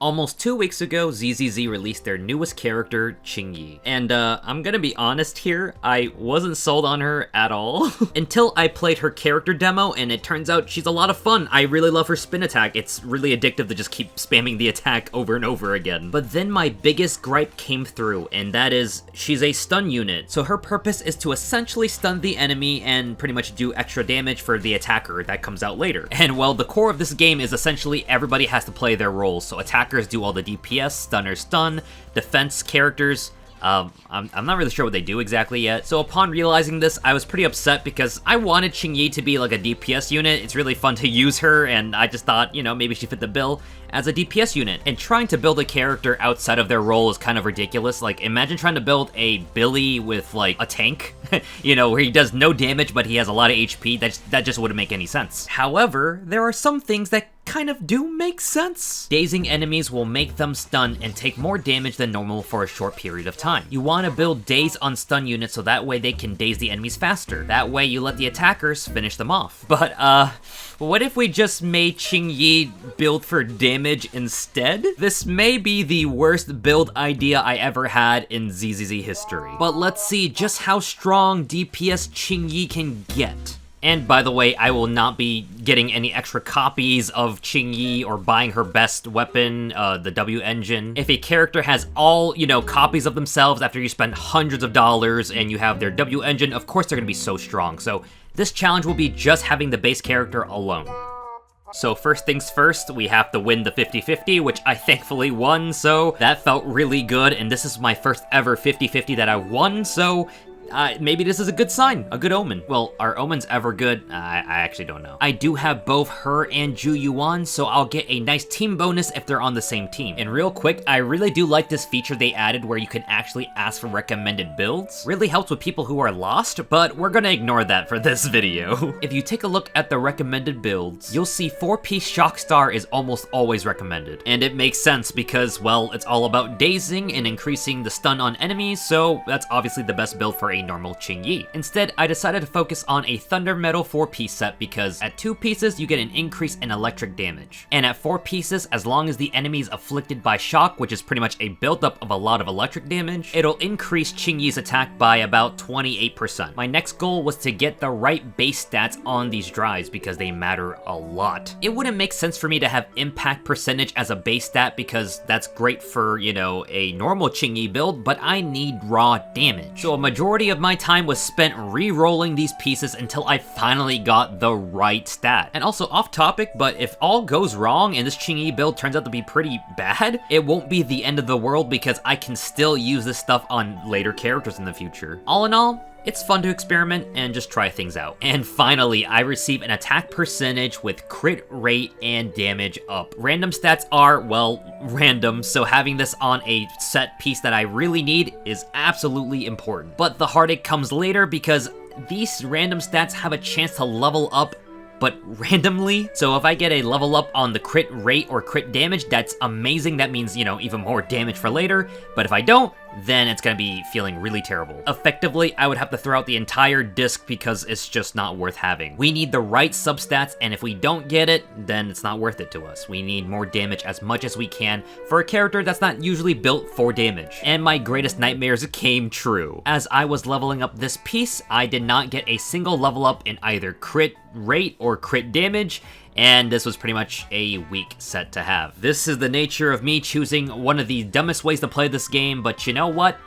Almost 2 weeks ago, ZZZ released their newest character, Qingyi. And I'm gonna be honest here, I wasn't sold on her at all. Until I played her character demo, and it turns out she's a lot of fun. I really love her spin attack. It's really addictive to just keep spamming the attack over and over again. But then my biggest gripe came through, and that is, she's a stun unit. So her purpose is to essentially stun the enemy and pretty much do extra damage for the attacker that comes out later. And well, the core of this game is essentially everybody has to play their roles. So attackers do all the DPS, stunners stun, defense characters, I'm not really sure what they do exactly yet. So upon realizing this, I was pretty upset because I wanted Qingyi to be like a DPS unit. It's really fun to use her, and I just thought, you know, maybe she fit the bill as a DPS unit. And trying to build a character outside of their role is kind of ridiculous. Like, imagine trying to build a Billy with, like, a tank, you know, where he does no damage, but he has a lot of HP. That just wouldn't make any sense. However, there are some things that kind of do make sense. Dazing enemies will make them stun and take more damage than normal for a short period of time. You want to build daze on stun units so that way they can daze the enemies faster. That way you let the attackers finish them off. But, what if we just made Qingyi build for damage instead? This may be the worst build idea I ever had in ZZZ history. But let's see just how strong DPS Qingyi can get. And by the way, I will not be getting any extra copies of Qingyi or buying her best weapon, the W engine. If a character has all, you know, copies of themselves after you spend hundreds of dollars and you have their W engine, of course they're gonna be so strong. So this challenge will be just having the base character alone. So first things first, we have to win the 50-50, which I thankfully won, so that felt really good, and this is my first ever 50-50 that I won, so maybe this is a good sign, a good omen. Well, are omens ever good? I actually don't know. I do have both her and Ju Yuan, so I'll get a nice team bonus if they're on the same team. And real quick, I really do like this feature they added where you can actually ask for recommended builds. Really helps with people who are lost, but we're gonna ignore that for this video. If you take a look at the recommended builds, you'll see 4-piece Shock Star is almost always recommended. And it makes sense because, well, it's all about dazing and increasing the stun on enemies, so that's obviously the best build for a normal Qingyi. Instead, I decided to focus on a Thunder Metal 4-piece set because at 2 pieces, you get an increase in electric damage. And at 4 pieces, as long as the enemy is afflicted by shock, which is pretty much a buildup of a lot of electric damage, it'll increase Qingyi's attack by about 28%. My next goal was to get the right base stats on these drives because they matter a lot. It wouldn't make sense for me to have impact percentage as a base stat because that's great for, you know, a normal Qingyi build, but I need raw damage. So a majority of my time was spent re-rolling these pieces until I finally got the right stat. And also off topic, but if all goes wrong and this Qingyi build turns out to be pretty bad, it won't be the end of the world because I can still use this stuff on later characters in the future. All in all, it's fun to experiment and just try things out. And finally, I receive an attack percentage with crit rate and damage up. Random stats are, well, random, so having this on a set piece that I really need is absolutely important. But the heartache comes later because these random stats have a chance to level up but randomly. So if I get a level up on the crit rate or crit damage, that's amazing. That means, you know, even more damage for later. But if I don't, then it's gonna be feeling really terrible. Effectively, I would have to throw out the entire disc because it's just not worth having. We need the right substats, and if we don't get it, then it's not worth it to us. We need more damage as much as we can for a character that's not usually built for damage. And my greatest nightmares came true. As I was leveling up this piece, I did not get a single level up in either crit rate or crit damage, and this was pretty much a weak set to have. This is the nature of me choosing one of the dumbest ways to play this game, but you know what?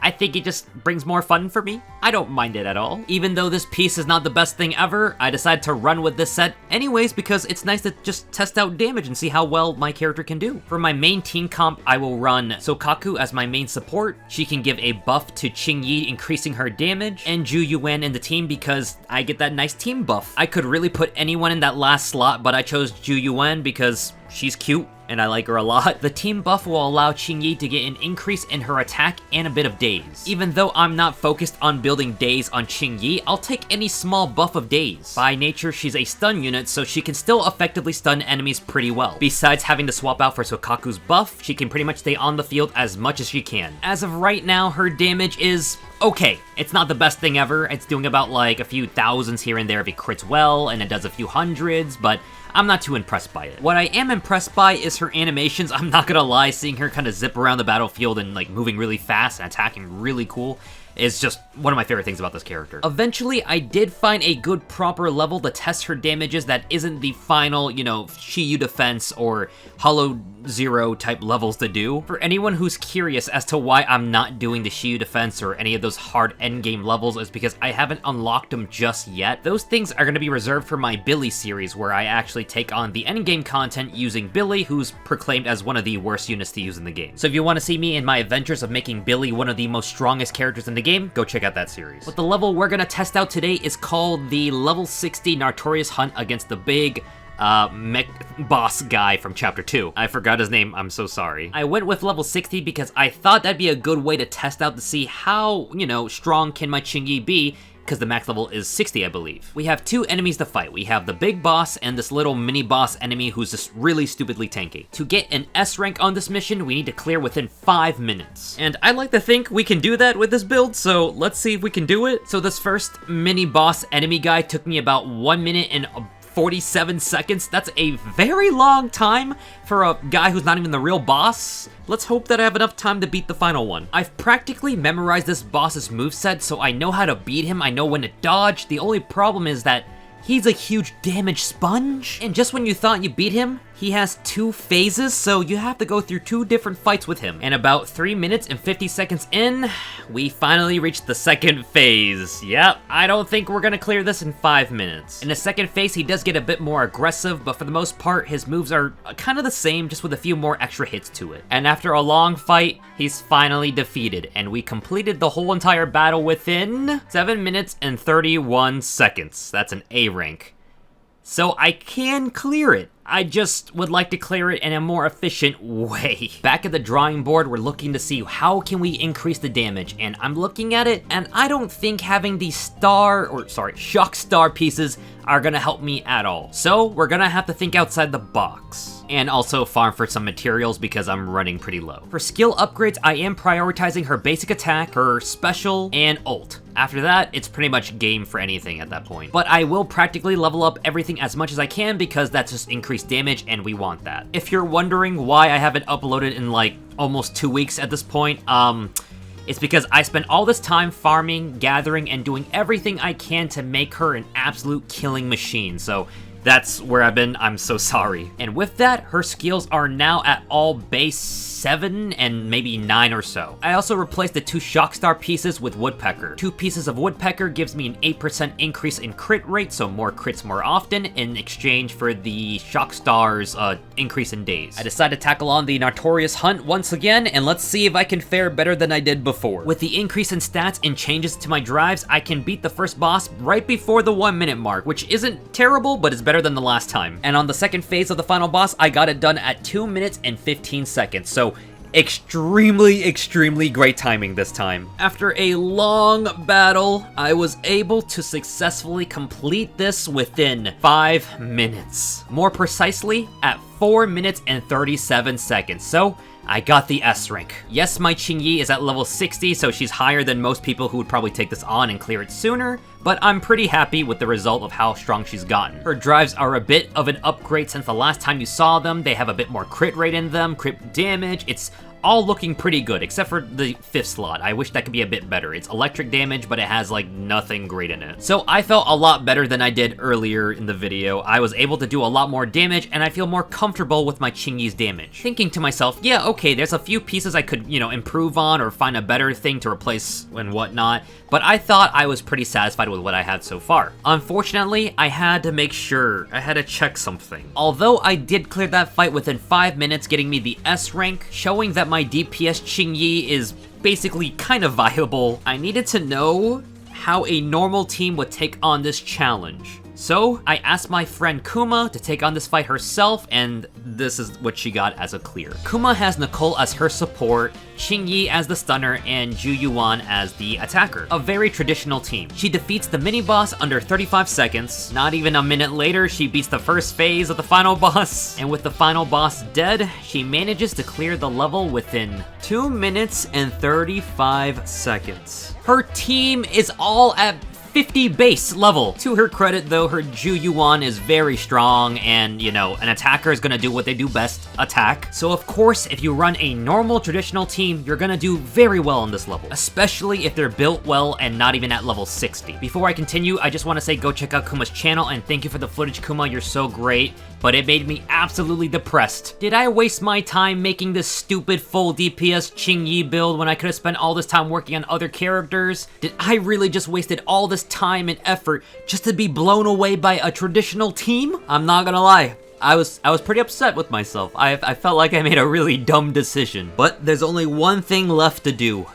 I think it just brings more fun for me. I don't mind it at all. Even though this piece is not the best thing ever, I decided to run with this set anyways because it's nice to just test out damage and see how well my character can do. For my main team comp, I will run Sokaku as my main support. She can give a buff to Qingyi, increasing her damage, and Ju Yuan in the team because I get that nice team buff. I could really put anyone in that last slot, but I chose Ju Yuan because she's cute and I like her a lot. The team buff will allow Qingyi to get an increase in her attack and a bit of daze. Even though I'm not focused on building daze on Qingyi, I'll take any small buff of daze. By nature, she's a stun unit, so she can still effectively stun enemies pretty well. Besides having to swap out for Sokaku's buff, she can pretty much stay on the field as much as she can. As of right now, her damage is okay. It's not the best thing ever. It's doing about like a few thousands here and there if it crits well, and it does a few hundreds, but I'm not too impressed by it. What I am impressed by is her animations. I'm not gonna lie, seeing her kind of zip around the battlefield and like moving really fast and attacking really cool is just one of my favorite things about this character. Eventually, I did find a good proper level to test her damages that isn't the final, you know, Qingyi defense or Hollow Zero type levels to do. For anyone who's curious as to why I'm not doing the Qingyi defense or any of those hard endgame levels, is because I haven't unlocked them just yet. Those things are going to be reserved for my Billy series, where I actually take on the endgame content using Billy, who's proclaimed as one of the worst units to use in the game. So if you want to see me in my adventures of making Billy one of the most strongest characters in the game, go check out that series. But the level we're gonna test out today is called the level 60 Notorious Hunt against the big mech boss guy from chapter 2. I forgot his name, I'm so sorry. I went with level 60 because I thought that'd be a good way to test out to see how, you know, strong can my Qingyi be, because the max level is 60, I believe. We have two enemies to fight. We have the big boss and this little mini boss enemy who's just really stupidly tanky. To get an S rank on this mission, we need to clear within 5 minutes. And I like to think we can do that with this build, so let's see if we can do it. So this first mini boss enemy guy took me about 1 minute and 47 seconds. That's a very long time for a guy who's not even the real boss. Let's hope that I have enough time to beat the final one. I've practically memorized this boss's moveset, so I know how to beat him. I know when to dodge. The only problem is that he's a huge damage sponge. And just when you thought you beat him, he has 2 phases, so you have to go through 2 different fights with him. And about 3 minutes and 50 seconds in, we finally reached the second phase. Yep, I don't think we're gonna clear this in 5 minutes. In the second phase, he does get a bit more aggressive, but for the most part, his moves are kind of the same, just with a few more extra hits to it. And after a long fight, he's finally defeated, and we completed the whole entire battle within 7 minutes and 31 seconds. That's an A rank. So I can clear it. I just would like to clear it in a more efficient way. Back at the drawing board, we're looking to see how can we increase the damage, and I'm looking at it, and I don't think having these shock star pieces are gonna help me at all. So we're gonna have to think outside the box. And also farm for some materials because I'm running pretty low. For skill upgrades, I am prioritizing her basic attack, her special, and ult. After that, it's pretty much game for anything at that point. But I will practically level up everything as much as I can because that's just increased damage and we want that. If you're wondering why I haven't uploaded in like almost 2 weeks at this point, it's because I spent all this time farming, gathering, and doing everything I can to make her an absolute killing machine. So that's where I've been, I'm so sorry. And with that, her skills are now at all base 7 and maybe 9 or so. I also replaced the 2 shock star pieces with woodpecker. 2 pieces of woodpecker gives me an 8% increase in crit rate, so more crits more often, in exchange for the shock stars increase in days. I decided to tackle on the Notorious Hunt once again, and let's see if I can fare better than I did before. With the increase in stats and changes to my drives, I can beat the first boss right before the 1 minute mark, which isn't terrible, but is better than the last time. And on the second phase of the final boss, I got it done at 2 minutes and 15 seconds, so extremely great timing this time. After a long battle, I was able to successfully complete this within 5 minutes. More precisely, at 4 minutes and 37 seconds, so I got the S rank. Yes, my Qingyi is at level 60, so she's higher than most people who would probably take this on and clear it sooner, but I'm pretty happy with the result of how strong she's gotten. Her drives are a bit of an upgrade since the last time you saw them. They have a bit more crit rate in them, crit damage. It's all looking pretty good, except for the 5th slot. I wish that could be a bit better. It's electric damage, but it has like nothing great in it. So I felt a lot better than I did earlier in the video. I was able to do a lot more damage, and I feel more comfortable with my Qingyi's damage. Thinking to myself, yeah, okay, there's a few pieces I could, you know, improve on or find a better thing to replace and whatnot, but I thought I was pretty satisfied with what I had so far. Unfortunately, I had to make sure. I had to check something. Although I did clear that fight within 5 minutes, getting me the S rank, showing that my DPS Qingyi is basically kind of viable, I needed to know how a normal team would take on this challenge. So I asked my friend Kuma to take on this fight herself, and this is what she got as a clear. Kuma has Nicole as her support, Qingyi as the stunner, and Ju Yuan as the attacker. A very traditional team. She defeats the mini-boss under 35 seconds. Not even a minute later, she beats the first phase of the final boss. And with the final boss dead, she manages to clear the level within 2 minutes and 35 seconds. Her team is all at 50 base level. To her credit though, her Ju Yuan is very strong and, you know, an attacker is gonna do what they do best, attack. So of course, if you run a normal traditional team, you're gonna do very well on this level, especially if they're built well and not even at level 60. Before I continue, I just want to say go check out Kuma's channel and thank you for the footage, Kuma, you're so great, but it made me absolutely depressed. Did I waste my time making this stupid full DPS Qingyi build when I could have spent all this time working on other characters? Did I really just wasted all this time and effort just to be blown away by a traditional team? I'm not gonna lie. I was pretty upset with myself. I felt like I made a really dumb decision. But there's only one thing left to do.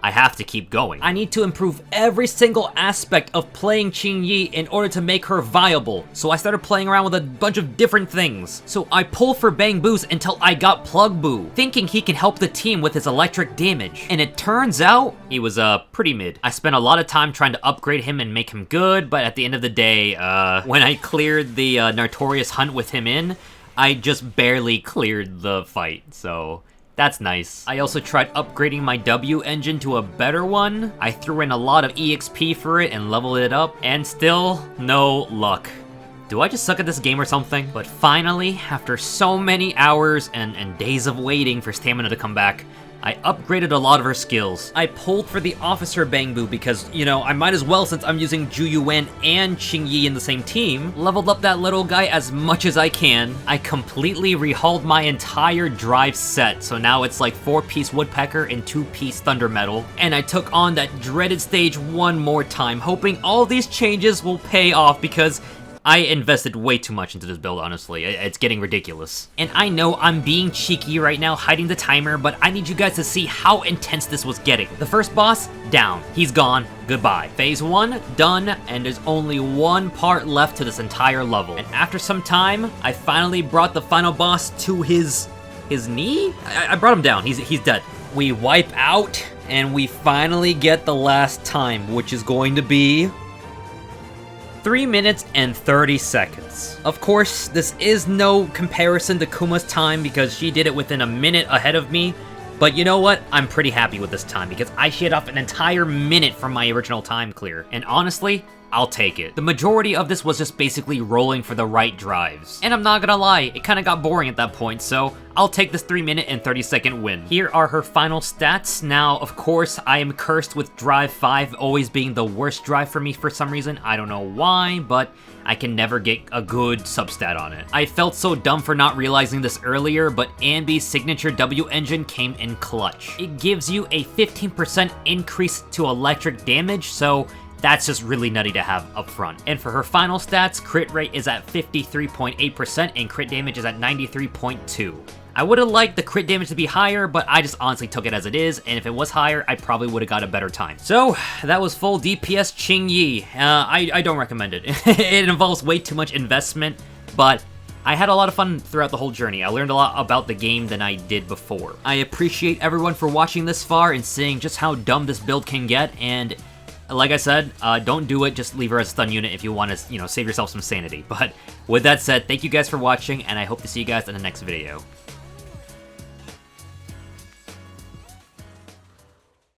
I have to keep going. I need to improve every single aspect of playing Qingyi in order to make her viable. So I started playing around with a bunch of different things. So I pulled for Bang Boos until I got Plug Boo, thinking he can help the team with his electric damage. And it turns out, he was pretty mid. I spent a lot of time trying to upgrade him and make him good, but at the end of the day, when I cleared the Nartorius hunt with him in, I just barely cleared the fight, so that's nice. I also tried upgrading my W engine to a better one. I threw in a lot of EXP for it and leveled it up, and still, no luck. Do I just suck at this game or something? But finally, after so many hours and days of waiting for stamina to come back, I upgraded a lot of her skills. I pulled for the Officer Bang Boo because, you know, I might as well since I'm using Ju Yuan and Qingyi in the same team. Leveled up that little guy as much as I can. I completely rehauled my entire drive set, so now it's like 4-piece Woodpecker and 2-piece Thunder Metal. And I took on that dreaded stage one more time, hoping all these changes will pay off because I invested way too much into this build, honestly. It's getting ridiculous. And I know I'm being cheeky right now, hiding the timer, but I need you guys to see how intense this was getting. The first boss, down. He's gone. Goodbye. Phase 1, done, and there's only one part left to this entire level. And after some time, I finally brought the final boss to his knee? I brought him down. He's dead. We wipe out, and we finally get the last time, which is going to be 3 minutes and 30 seconds. Of course, this is no comparison to Kuma's time because she did it within a minute ahead of me, but you know what? I'm pretty happy with this time because I shaved off an entire minute from my original time clear, and honestly, I'll take it. The majority of this was just basically rolling for the right drives. And I'm not gonna lie, it kinda got boring at that point, so I'll take this 3 minute and 30 second win. Here are her final stats. Now, of course, I am cursed with drive 5 always being the worst drive for me for some reason. I don't know why, but I can never get a good substat on it. I felt so dumb for not realizing this earlier, but Anby's signature W engine came in clutch. It gives you a 15% increase to electric damage, so that's just really nutty to have up front. And for her final stats, crit rate is at 53.8% and crit damage is at 93.2. I would have liked the crit damage to be higher, but I just honestly took it as it is, and if it was higher, I probably would have got a better time. So, that was full DPS Qingyi. I don't recommend it. It involves way too much investment, but I had a lot of fun throughout the whole journey. I learned a lot about the game than I did before. I appreciate everyone for watching this far and seeing just how dumb this build can get, and like I said, don't do it, just leave her as a stun unit if you want to, you know, save yourself some sanity. But with that said, thank you guys for watching, and I hope to see you guys in the next video.